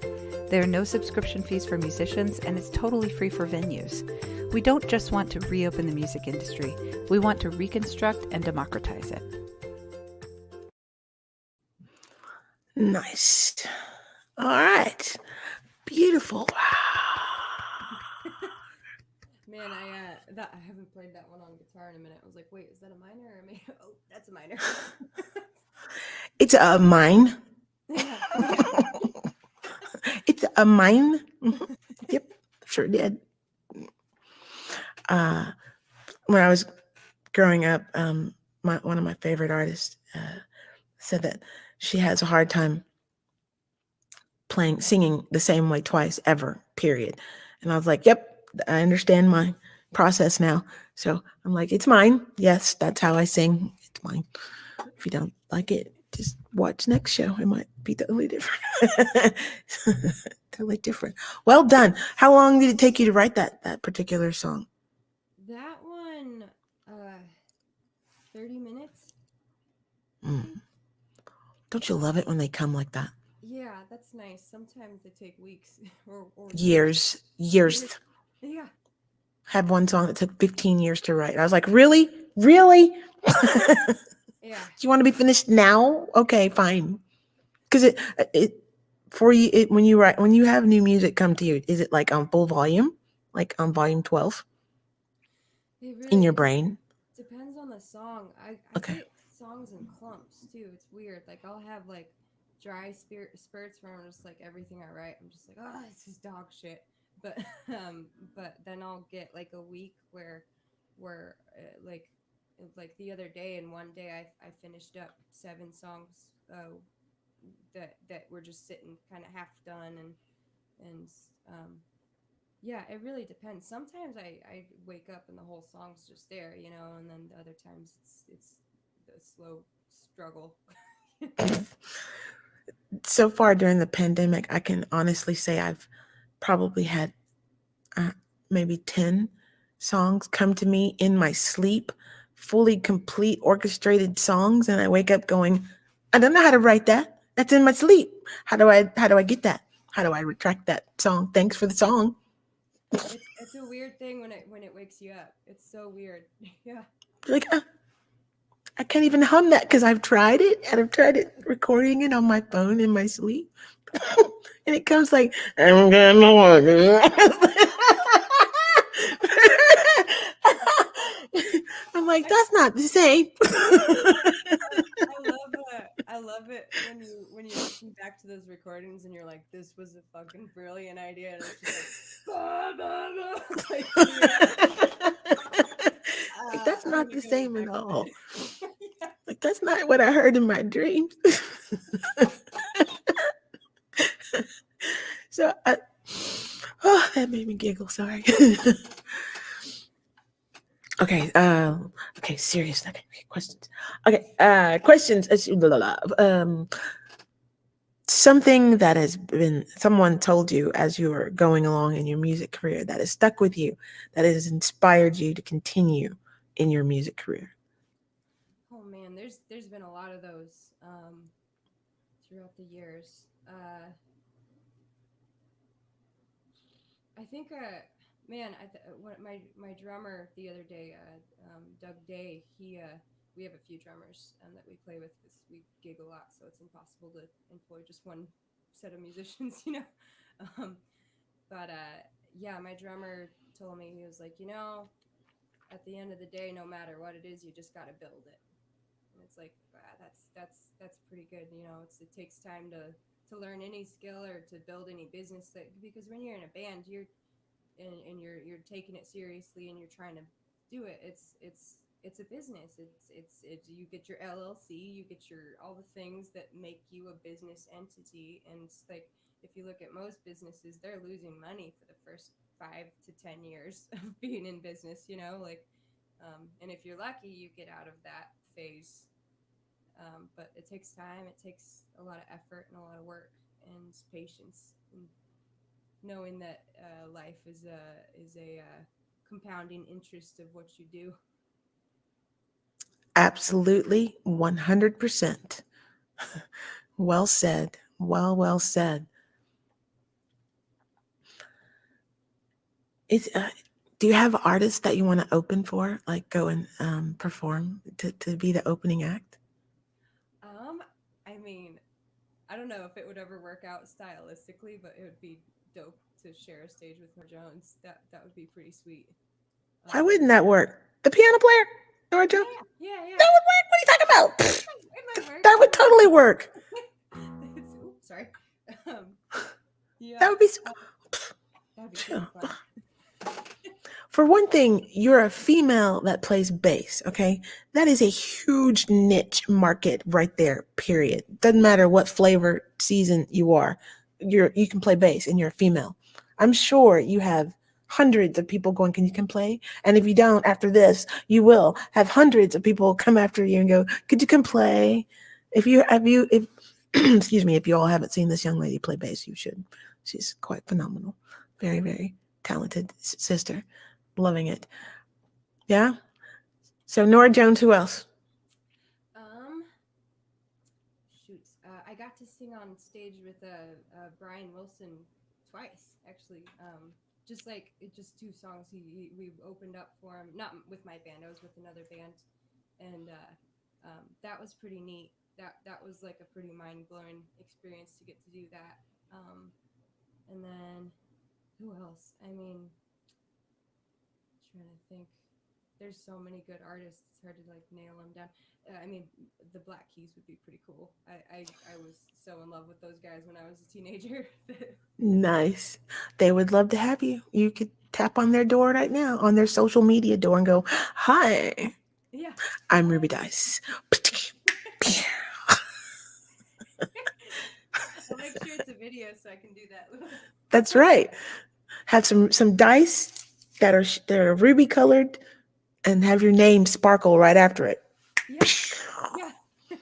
C: There are no subscription fees for musicians, and it's totally free for venues. We don't just want to reopen the music industry, we want to reconstruct and democratize it.
A: Nice. All right. Beautiful.
B: Man, I haven't played that one on guitar in a minute. I was like, wait, is that a minor or a major? Oh, that's a minor.
A: It's a mine.
B: Yeah.
A: It's a mine. Yep, sure did. When I was growing up, one of my favorite artists said that she has a hard time singing the same way twice ever, period. And I was like, yep, I understand my process now. So I'm like, it's mine. Yes, that's how I sing. It's mine. If you don't like it, just watch next show. It might be totally different. Totally different. Well done. How long did it take you to write that particular song?
B: That one, 30 minutes.
A: Don't you love it when they come like that?
B: Yeah, that's nice. Sometimes they take weeks or
A: Years.
B: Yeah.
A: Had one song that took 15 years to write. I was like, really? Really?
B: Yeah.
A: You want to be finished now? Okay, fine. Because it for you, when you have new music come to you, is it like on full volume, like on volume 12 in your brain?
B: Depends on the song. I
A: Okay.
B: get songs in clumps too. It's weird. Like I'll have like dry spurts where I'm just like everything I write, I'm just like, oh, this is dog shit. But but then I'll get like a week where like the other day, in one day I finished up 7 songs that were just sitting kind of half done, and yeah, it really depends. Sometimes I wake up and the whole song's just there, and then the other times it's the slow struggle.
A: So far during the pandemic, I can honestly say I've probably had maybe 10 songs come to me in my sleep, fully complete orchestrated songs, and I wake up going, I don't know how to write that. That's in my sleep. How do I get that? How do I retract that song? Thanks for the song.
B: It's a weird thing when it wakes you up. It's so weird. Yeah.
A: Like, I can't even hum that because I've tried it, and I've tried it recording it on my phone in my sleep. And it comes like, I'm gonna work. I'm like, that's not the same.
B: I love it when you listen back to those recordings and you're like, this was a fucking brilliant idea, and it's just like,
A: like that's not the same at all.
B: Yeah.
A: Like that's not what I heard in my dreams. So that made me giggle. Sorry. Okay. Okay. Serious. Okay. Questions. Okay. Questions. Something that has been someone told you as you were going along in your music career that has stuck with you, that has inspired you to continue in your music career.
B: Oh man, there's been a lot of those throughout the years. I think, man, my drummer the other day, Doug Day, we have a few drummers that we play with because we gig a lot, so it's impossible to employ just one set of musicians, But yeah, my drummer told me, he was like, at the end of the day, no matter what it is, you just got to build it. And it's like, that's pretty good. It takes time to learn any skill or to build any business, because when you're in a band, you're taking it seriously and you're trying to do it. It's a business. It's you get your LLC, you get your all the things that make you a business entity, and it's like, if you look at most businesses, they're losing money for the first 5 to 10 years of being in business, and if you're lucky, you get out of that phase. But it takes time. It takes a lot of effort and a lot of work and patience, and knowing that life is a compounding interest of what you do.
A: Absolutely, 100%. Well said. Well said. It's Do you have artists that you want to open for, like go and perform to be the opening act?
B: I mean, I don't know if it would ever work out stylistically, but it would be dope to share a stage with Nora Jones. That would be pretty sweet.
A: Why
B: Um,
A: wouldn't that work? The piano player, Nora Jones?
B: yeah, yeah,
A: That
B: yeah.
A: would work. What are you talking about? Pfft,
B: It might work.
A: that would
B: You
A: totally work.
B: know. Oops, sorry. Um,
A: That
B: yeah,
A: would be.
B: uh, that'd be
A: Phew.
B: super fun.
A: For one thing, you're a female that plays bass, okay? That is a huge niche market right there, period. Doesn't matter what flavor season you are. You can play bass and you're a female. I'm sure you have hundreds of people going, can you come play? And if you don't after this, you will have hundreds of people come after you and go, could you come play? If excuse me, if you all haven't seen this young lady play bass, you should. She's quite phenomenal. Very, very talented sister. Loving it. Yeah. So Nora Jones, who else?
B: Um, shoot, I got to sing on stage with Brian Wilson twice, actually. Just two songs. We opened up for him, not with my band. I was with another band, and that was pretty neat. That was like a pretty mind blowing experience to get to do that. And then who else? I mean, trying to think. There's so many good artists. It's hard to like nail them down. I mean, the Black Keys would be pretty cool. I was so in love with those guys when I was a teenager.
A: Nice. They would love to have you. You could tap on their door right now, on their social media door, and go, "Hi,
B: Yeah.
A: I'm Ruby Dice."
B: I'll make sure it's a video so I can do that.
A: That's right. Have some dice that are ruby colored, and have your name sparkle right after it.
B: Yeah. Yeah.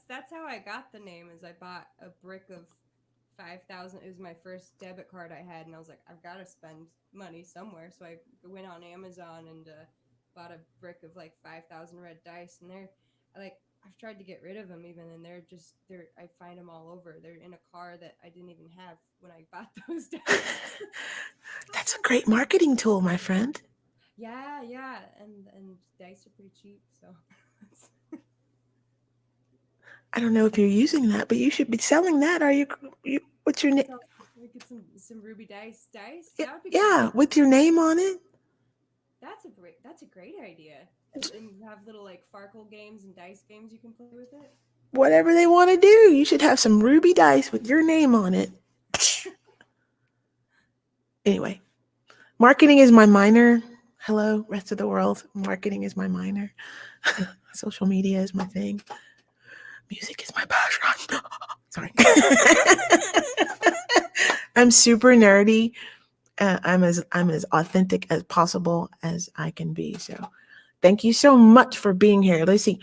B: That's how I got the name. Is I bought a brick of 5,000. It was my first debit card I had, and I was like, I've got to spend money somewhere. So I went on Amazon and bought a brick of like 5,000 red dice, and they're like, I've tried to get rid of them even, and they're I find them all over. They're in a car that I didn't even have when I bought those dice.
A: That's a great marketing tool, my friend.
B: Yeah, and dice are pretty cheap, so.
A: I don't know if you're using that, but you should be selling that. Are you what's your name?
B: So we get some Ruby dice.
A: Yeah,
B: That would be
A: yeah,
B: cool.
A: with your name on it.
B: That's a great idea. And you have little like Farkle games and dice games you can play with it.
A: Whatever they want to do, you should have some ruby dice with your name on it. Anyway, marketing is my minor. Hello, rest of the world. Marketing is my minor. Social media is my thing. Music is my passion. Sorry. I'm super nerdy. I'm as authentic as possible as I can be. So, thank you so much for being here. Let's see.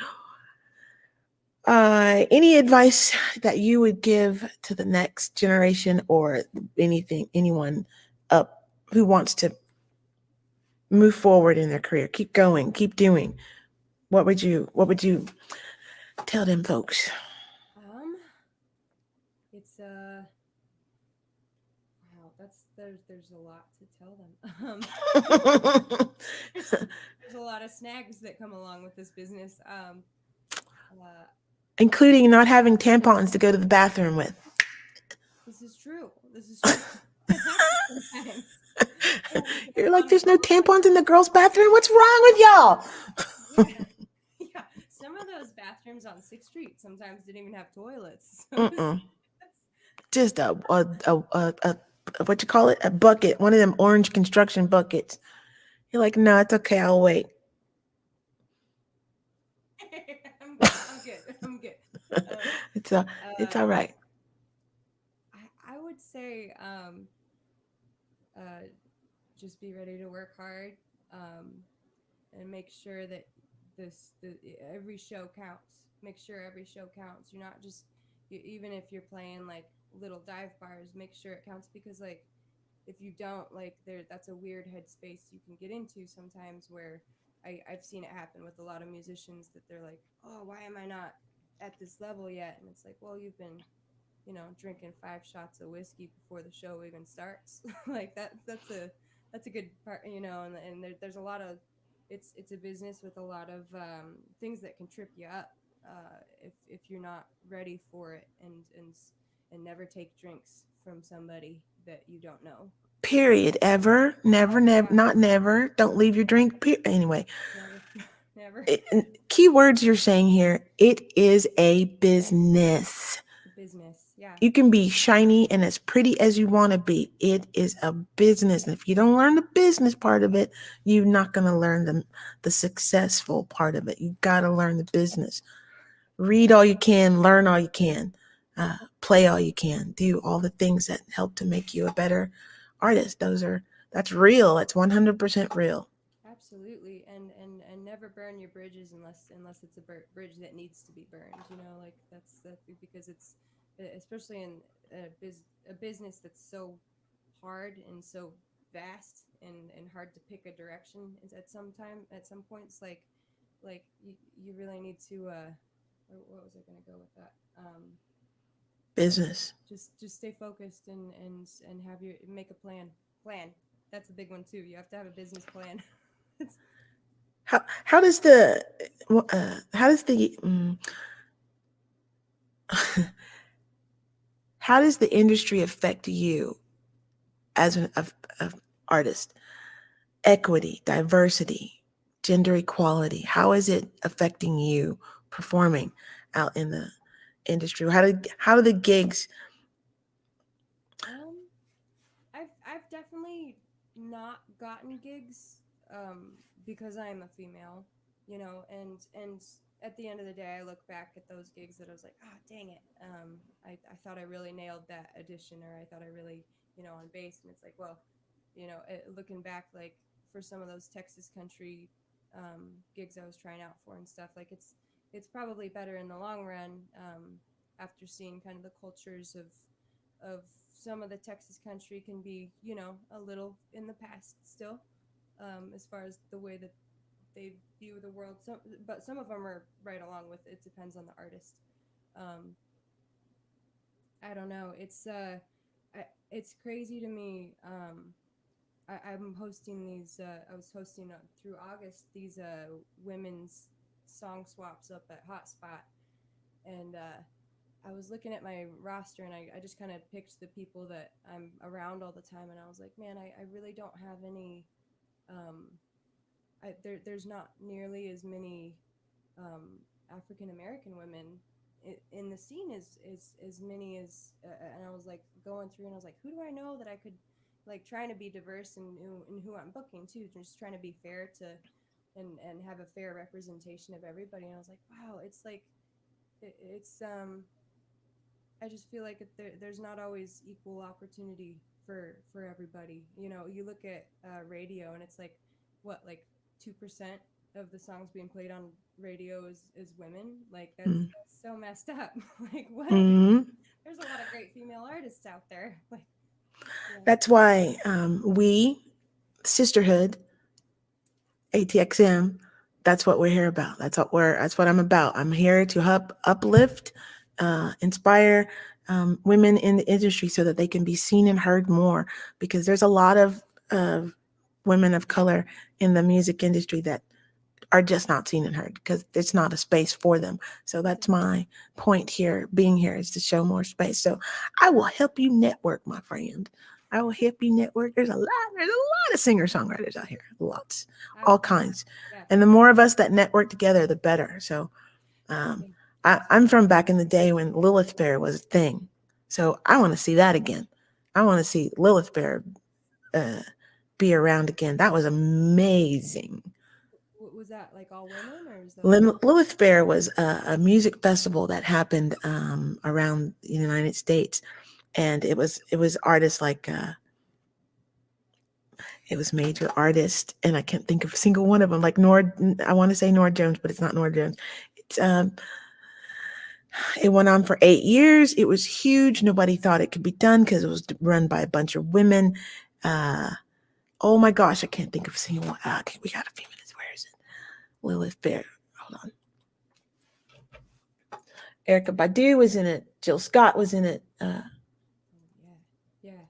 A: Any advice that you would give to the next generation or anyone up who wants to move forward in their career, keep going, keep doing? What would you tell them folks?
B: It's wow, there's a lot to tell them. There's a lot of snags that come along with this business.
A: Including not having tampons to go to the bathroom with.
B: This is true. It happens sometimes.
A: You're like, there's no tampons in the girls' bathroom. What's wrong with y'all?
B: Yeah. Yeah. Some of those bathrooms on 6th Street sometimes didn't even have toilets. So
A: Just a what you call it? A bucket, one of them orange construction buckets. You're like, no, it's okay. I'll wait.
B: I'm good.
A: It's all right.
B: I would say just be ready to work hard and make sure that every show counts. Make sure every show counts. You're not just even if you're playing like little dive bars, make sure it counts because like if you don't like that's a weird headspace you can get into sometimes where I've seen it happen with a lot of musicians that they're like, oh, why am I not at this level yet? And it's like, well, you've been drinking 5 shots of whiskey before the show even starts. Like that's that's a good part, and there's a lot of it's a business with a lot of things that can trip you up if you're not ready for it, and never take drinks from somebody that you don't know.
A: Period. Ever, never,
B: Oh
A: never,
B: yeah,
A: not never. Don't leave your drink. Anyway,
B: never, never.
A: key words you're saying here. It is a business.
B: It's a business, yeah.
A: You can be shiny and as pretty as you want to be. It is a business. And if you don't learn the business part of it, you're not going to learn the successful part of it. You got to learn the business. Read all you can, learn all you can, play all you can, do all the things that help to make you a better artist. That's real. That's 100% real.
B: Absolutely, and never burn your bridges unless it's a bridge that needs to be burned. Like that's because it's especially in a business that's so hard and so vast and hard to pick a direction. At some points, like you really need to. What was I going to go with that?
A: Business.
B: Just stay focused and have your make a plan. That's a big one too. You have to have a business plan.
A: How does the how does the how does the industry affect you as an artist? Equity, diversity, gender equality. How is it affecting you performing out in the industry? How do the gigs?
B: Um, I've definitely not gotten gigs because I'm a female, and at the end of the day, I look back at those gigs that I was like, ah, dang it, I thought I really nailed that addition, or I thought I really, on bass, and it's like, well, looking back, like for some of those Texas country gigs I was trying out for and stuff, like it's probably better in the long run after seeing kind of the cultures of some of the Texas country can be, a little in the past still, as far as the way that they view the world. But some of them are right along with it. Depends on the artist. Um, I don't know. It's crazy to me. I'm hosting these. I was hosting through August these women's song swaps up at Hotspot, and I was looking at my roster, and I just kind of picked the people that I'm around all the time, and I was like, man, I really don't have any. There's not nearly as many African American women in the scene as many as, and I was like going through, and I was like, who do I know that I could, like, trying to be diverse in who I'm booking too, just trying to be fair to, and have a fair representation of everybody. And I was like, wow, it's like it's I just feel like there's not always equal opportunity for everybody. You look at radio, and it's like, what, like 2% of the songs being played on radio is women. Like that's so messed up. Like, what?
A: Mm-hmm.
B: There's a lot of great female artists out there. Like, yeah.
A: That's why we, sisterhood, ATXM, that's what we're here about. That's what I'm about. I'm here to help uplift, inspire women in the industry so that they can be seen and heard more, because there's a lot of women of color in the music industry that are just not seen and heard because it's not a space for them. So that's my point here, being here, is to show more space. So I will help you network, my friend. I will help you network. There's a lot of singer-songwriters out here. Lots. All kinds.
B: Yeah.
A: And the more of us that network together, the better. So I'm from back in the day when Lilith Fair was a thing. So I want to see that again. I want to see Lilith Fair be around again. That was amazing.
B: Was that like all women, or is that
A: Lilith Fair was a music festival that happened around the United States, and it was artists like it was major artists, and I can't think of a single one of them. Like I want to say Nora Jones, but it's not Nora Jones. It's it went on for 8 years. It was huge. Nobody thought it could be done because it was run by a bunch of women. Oh my gosh, I can't think of a single one. Okay, we got a few minutes. Where is it? Lilith Fair. Hold on. Erykah Badu was in it. Jill Scott was in it.
B: yeah.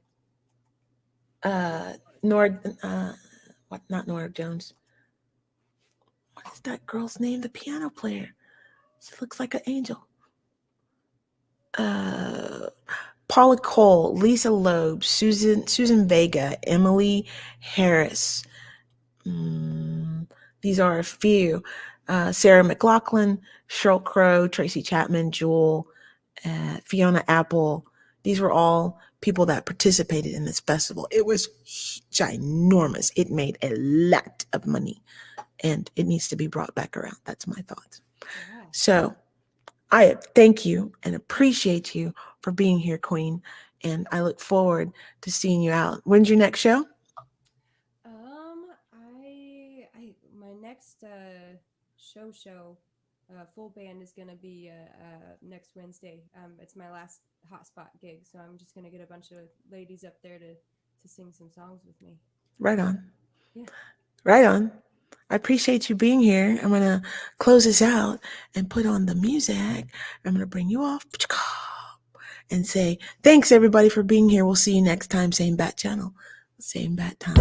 A: Nora, what? Not Nora Jones. What is that girl's name? The piano player. She looks like an angel. Paula Cole, Lisa Loeb, Susan Vega, Emily Harris. These are a few. Sarah McLachlan, Sheryl Crow, Tracy Chapman, Jewel, Fiona Apple. These were all people that participated in this festival. It was ginormous. It made a lot of money, and it needs to be brought back around. That's my thoughts.
B: Wow.
A: So I thank you and appreciate you for being here, Queen, and I look forward to seeing you out. When's your next show?
B: My next show full band is gonna be next Wednesday. It's my last hotspot gig, so I'm just gonna get a bunch of ladies up there to sing some songs with me.
A: Right on.
B: Yeah.
A: Right on. I appreciate you being here. I'm going to close this out and put on the music. I'm going to bring you off and say, thanks everybody for being here. We'll see you next time. Same bat channel, same bat time.